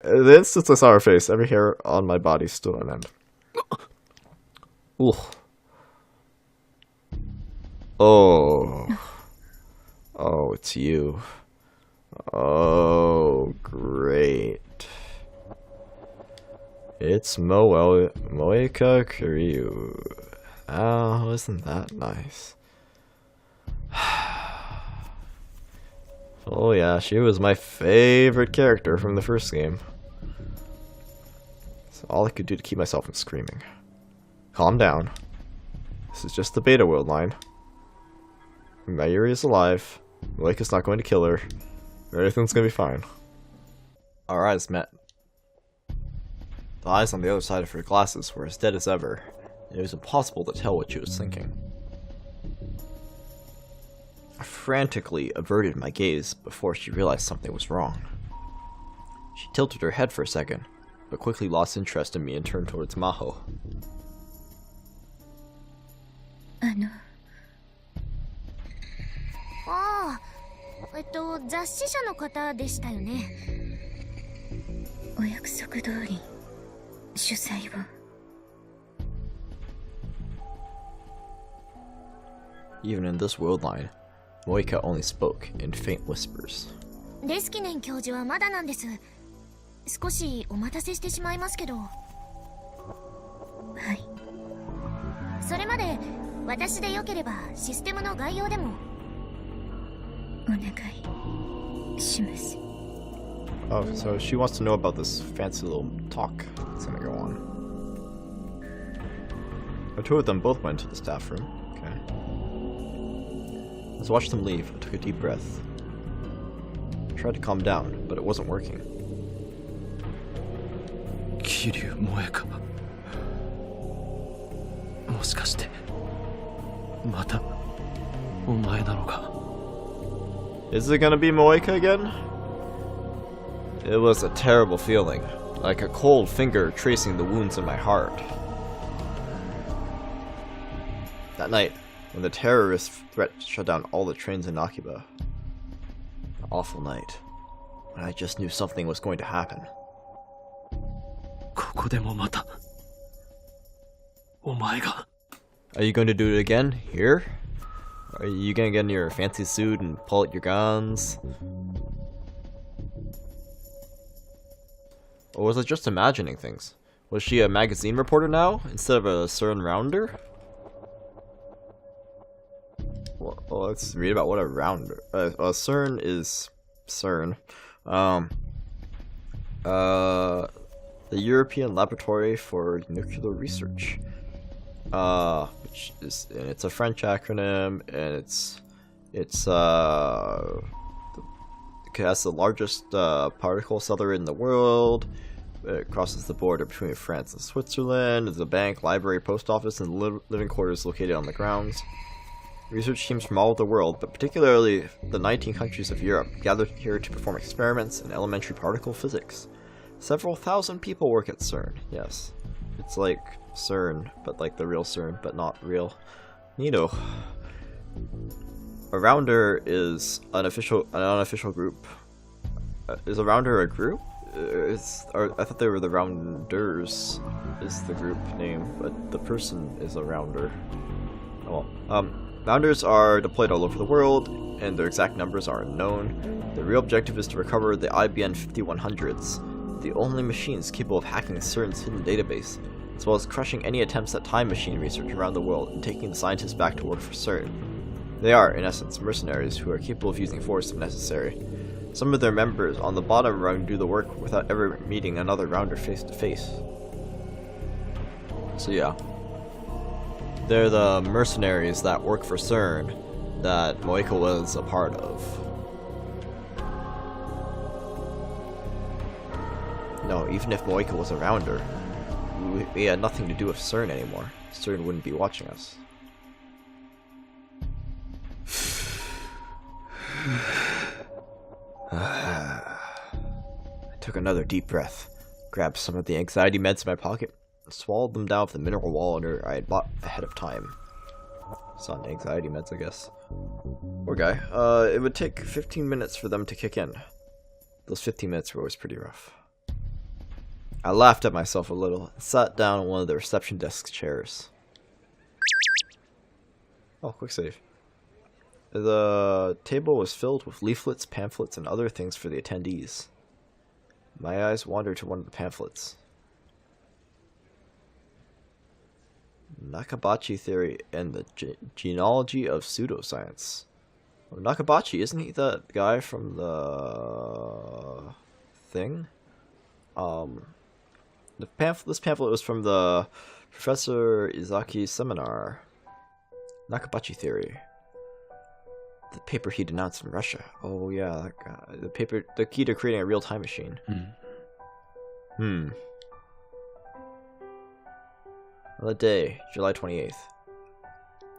The instant I saw her face, every hair on my body stood on end. Ooh. Oh. Oh, it's you. Oh, great. It's Moeka Kiryu. Oh, isn't that nice? Oh yeah, she was my favorite character from the first game. So all I could do to keep myself from screaming. Calm down. This is just the beta world line. Mayuri is alive. Moeka's not going to kill her. Everything's gonna be fine. Our eyes met. The eyes on the other side of her glasses were as dead as ever. It was impossible to tell what she was thinking. I frantically averted my gaze before she realized something was wrong. She tilted her head for a second, but quickly lost interest in me and turned towards Maho. ああ、雑誌社の方でしたよね。お約束通り主催を。Even in this world line, Moeka only spoke in faint whispers. レスキネン教授はまだなんです。少しお待たせしてしまいますけど。はい。それまで私でよければシステムの概要でも。お願いします。Oh, so she wants to know about this fancy little talk that's gonna go on. The two of them both went to the staff room. Okay. As I watched them leave, I took a deep breath. I tried to calm down, but it wasn't working. Kiryu Moeka. もしかしてまたお前なのか? Is it gonna be Moeka again? It was a terrible feeling, like a cold finger tracing the wounds in my heart. That night, when the terrorist threat shut down all the trains in Akiba. An awful night, when I just knew something was going to happen. ここでもまたお前が Are you going to do it again? Here? Are you gonna get in your fancy suit and pull out your guns? Or was I just imagining things? Was she a magazine reporter now, instead of a CERN rounder? Well, let's read about what a rounder... CERN is... CERN. The European Laboratory for Nuclear Research. Which is... And it's a French acronym, and it has the largest particle accelerator in the world. It crosses the border between France and Switzerland. There's a bank, library, post office, and living quarters located on the grounds. Research teams from all over the world, but particularly the 19 countries of Europe, gathered here to perform experiments in elementary particle physics. Several thousand people work at CERN, yes. It's like CERN, but like the real CERN, but not real. Neato. A rounder is an unofficial group. Is a rounder a group? I thought they were the rounders is the group name, but the person is a rounder. Oh well. Rounders are deployed all over the world, and their exact numbers are unknown. The real objective is to recover the IBN 5100s, the only machines capable of hacking CERN's hidden database, as well as crushing any attempts at time machine research around the world and taking the scientists back to work for CERN. They are, in essence, mercenaries who are capable of using force if necessary. Some of their members on the bottom rung do the work without ever meeting another rounder face to face. So yeah. They're the mercenaries that work for CERN that Moeka was a part of. No, even if Moeka was a rounder, we had nothing to do with CERN anymore. CERN wouldn't be watching us. I took another deep breath, grabbed some of the anxiety meds in my pocket, and swallowed them down with the mineral water I had bought ahead of time. It's not anxiety meds, I guess. Poor guy. It would take 15 minutes for them to kick in. Those 15 minutes were always pretty rough. I laughed at myself a little and sat down on one of the reception desk chairs. Oh, quick save. The table was filled with leaflets, pamphlets, and other things for the attendees. My eyes wandered to one of the pamphlets. Nakabachi theory and the genealogy of pseudoscience. Oh, Nakabachi, isn't he the guy from the thing? This pamphlet was from the Professor Izaki's seminar. Nakabachi theory. The paper he denounced in Russia. Oh yeah, that guy. The key to creating a real time machine. On the day, July 28th,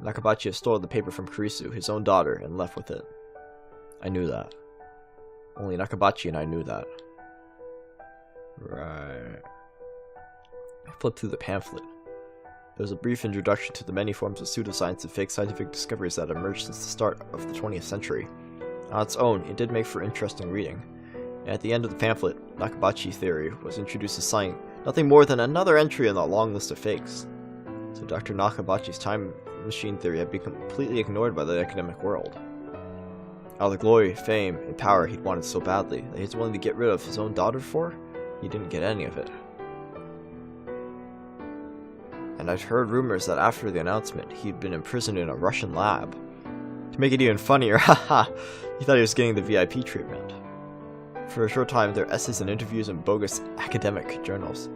Nakabachi stole the paper from Kurisu, his own daughter, and left with it. I knew that. Only Nakabachi and I knew that. Right. I flipped through the pamphlet. There was a brief introduction to the many forms of pseudoscience and fake scientific discoveries that emerged since the start of the 20th century. On its own, it did make for interesting reading. And at the end of the pamphlet, Nakabachi theory was introduced as citing nothing more than another entry in the long list of fakes. So Dr. Nakabachi's time machine theory had been completely ignored by the academic world. Out of the glory, fame, and power he'd wanted so badly that he was willing to get rid of his own daughter for, he didn't get any of it. And I'd heard rumors that after the announcement, he'd been imprisoned in a Russian lab. To make it even funnier, haha, he thought he was getting the VIP treatment. For a short time, there were essays and interviews in bogus academic journals.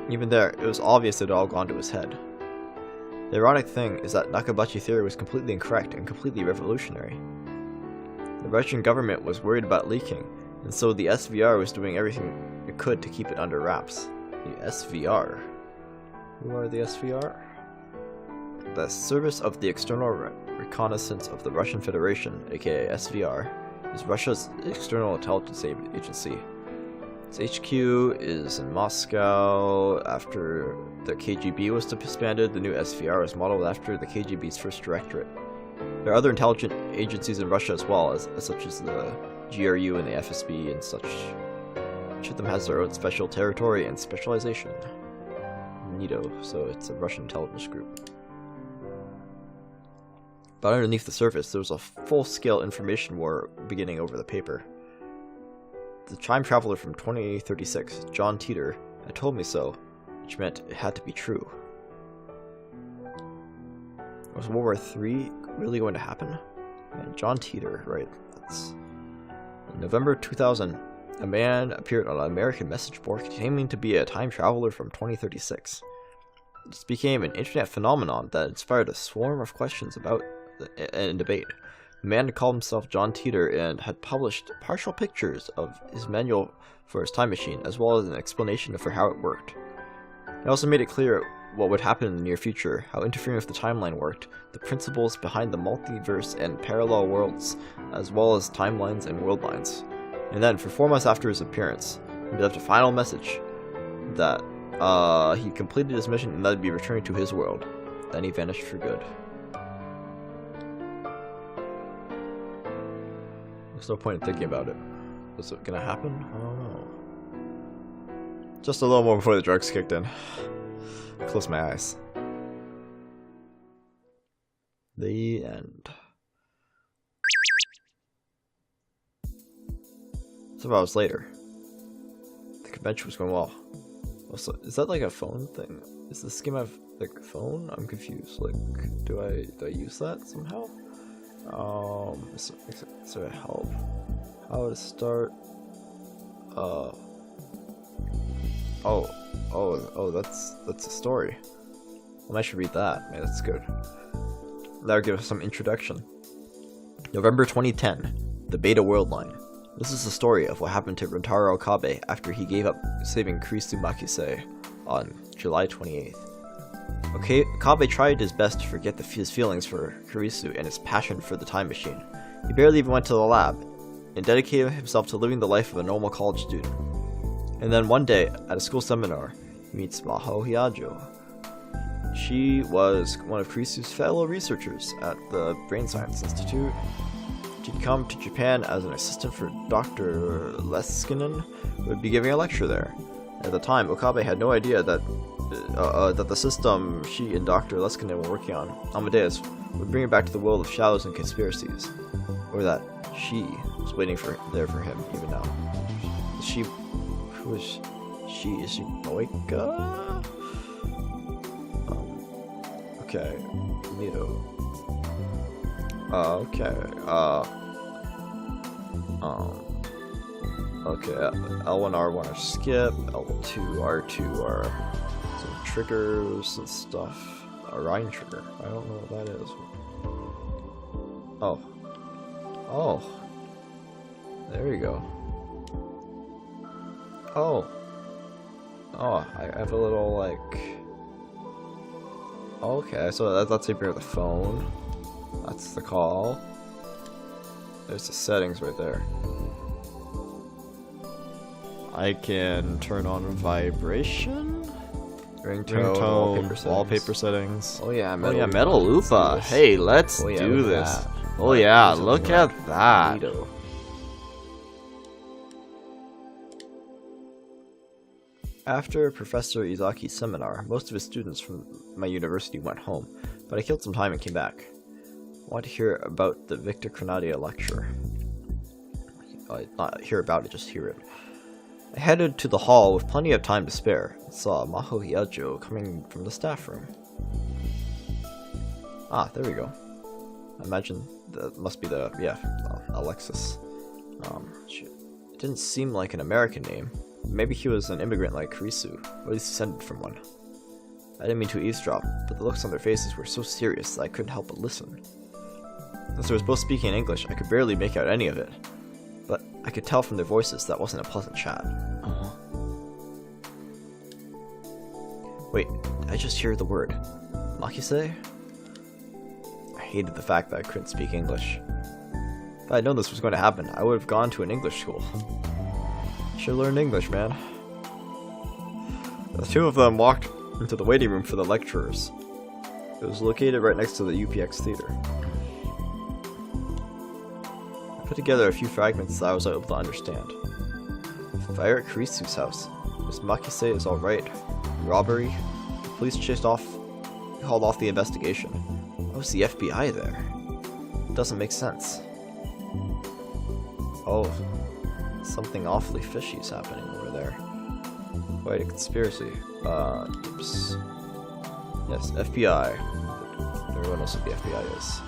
Even there, it was obvious it had all gone to his head. The ironic thing is that Nakabachi theory was completely incorrect and completely revolutionary. The Russian government was worried about leaking, and so the SVR was doing everything it could to keep it under wraps. The SVR? Who are the SVR? The Service of the External Reconnaissance of the Russian Federation, aka SVR, is Russia's external intelligence agency. Its HQ is in Moscow. After the KGB was disbanded, the new SVR was modeled after the KGB's first directorate. There are other intelligence agencies in Russia as well, such as the GRU and the FSB and such. Each of them has their own special territory and specialization. NATO, so it's a Russian intelligence group. But underneath the surface, there was a full-scale information war beginning over the paper. The time traveler from 2036, John Teeter, had told me so, which meant it had to be true. Was World War III really going to happen? And John Teeter, right, that's... In November 2000, a man appeared on an American message board claiming to be a time traveler from 2036. This became an internet phenomenon that inspired a swarm of questions about and debate. The man called himself John Teeter and had published partial pictures of his manual for his time machine, as well as an explanation for how it worked. He also made it clear what would happen in the near future, how interfering with the timeline worked, the principles behind the multiverse and parallel worlds, as well as timelines and world lines. And then, for 4 months after his appearance, he left a final message that he completed his mission and that he'd be returning to his world. Then he vanished for good. There's no point in thinking about it. Was it gonna happen? I don't know. Just a little more before the drugs kicked in. Close my eyes. The end. Several hours later, the convention was going well. Also, is that like a phone thing? Is this game have like phone? I'm confused. Like, do I use that somehow? Is there help? How to start? Oh, that's a story. Well, I should read that. Man, that's good. That'll give us some introduction. November 2010, the Beta World Line. This is the story of what happened to Rentaro Kabe after he gave up saving Kurisu Makise on July 28th. Okay, Kabe tried his best to forget his feelings for Kurisu and his passion for the time machine. He barely even went to the lab, and dedicated himself to living the life of a normal college student. And then one day, at a school seminar, he meets Maho Hyajo. She was one of Kurisu's fellow researchers at the Brain Science Institute. She'd come to Japan as an assistant for Dr. Leskinen, who would be giving a lecture there. At the time, Okabe had no idea that that the system she and Dr. Leskinen were working on, Amadeus, would bring him back to the world of shadows and conspiracies. Or that she was waiting there for him, even now. Who is she? Is she Moika? Okay. Mito. Okay. Okay, L1, R1 are skip, L2, R2 are some triggers and stuff. A Rhine trigger. I don't know what that is. Oh. Oh. There you go. Oh. Oh, I have a little, like... Okay, so that's taking care of the phone. That's the call. There's the settings right there. I can turn on vibration, ringtone, wallpaper settings. Oh yeah, Metal Lupa. Hey, let's do this. Oh yeah, look at that. After Professor Izaki's seminar, most of his students from my university went home, but I killed some time and came back. I want to hear about the Victor Granadia lecture. Not hear about it, just hear it. I headed to the hall with plenty of time to spare and saw Maho Hyajo coming from the staff room. Ah, there we go. I imagine that must be the, Alexis. It didn't seem like an American name. Maybe he was an immigrant like Kurisu, or at least descended from one. I didn't mean to eavesdrop, but the looks on their faces were so serious that I couldn't help but listen. Since they were both speaking in English, I could barely make out any of it. But I could tell from their voices that wasn't a pleasant chat. Wait, did I just hear the word Makise? I hated the fact that I couldn't speak English. If I had known this was going to happen, I would have gone to an English school. Should learn English, man. The two of them walked into the waiting room for the lecturers. It was located right next to the UPX theater. I put together a few fragments that I was able to understand. Fire at Kurisu's house. Miss Makise is alright. Robbery. The police called off the investigation. Why was the FBI there? It doesn't make sense. Oh, something awfully fishy is happening over there. Quite a conspiracy. Oops. Yes, FBI. Everyone knows what the FBI is.